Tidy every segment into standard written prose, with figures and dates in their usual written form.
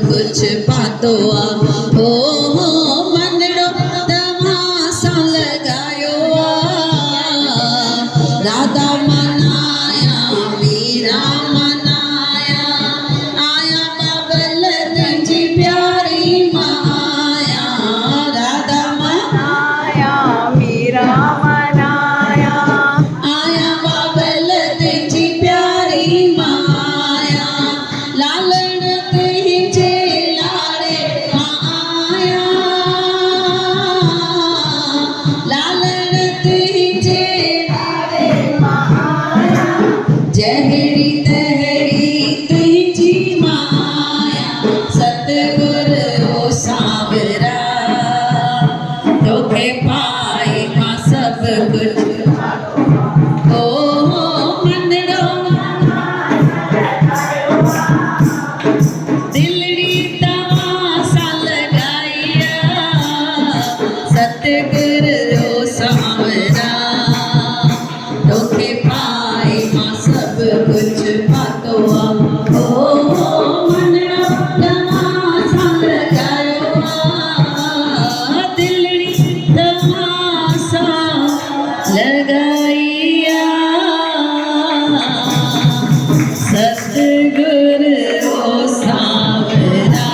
कुछ पातो आ हो मंदड़ो तमाशा लगायो राधा मनाया मीरा मनाया आया बाबल जी प्यारी माया राधा मनाया मीरा मनाया आया बाबल जी प्यारी माया लालन तुझे लाड़े आया लालन तुझे जहरी तहरी तुझी माया सतगुरु ओ सावरा तोखे पाए मां सब कुछ ओ मंदड़ो दिलड़ी तमाशा लगाया सतगुरु ओ सावरा तोखे पाए मां सब कुछ पातो आ ओ मंदड़ो तमाशा लगायो दिलड़ी तमाशा लगाइया सतगुरु ओ सावरा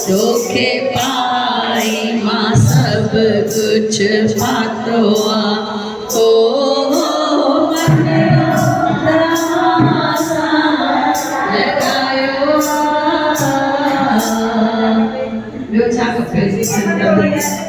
तोखे पाई मां सब कुछ पातो आ ओ मंदड़ो तमाशा लगायो ॿियो छा खपे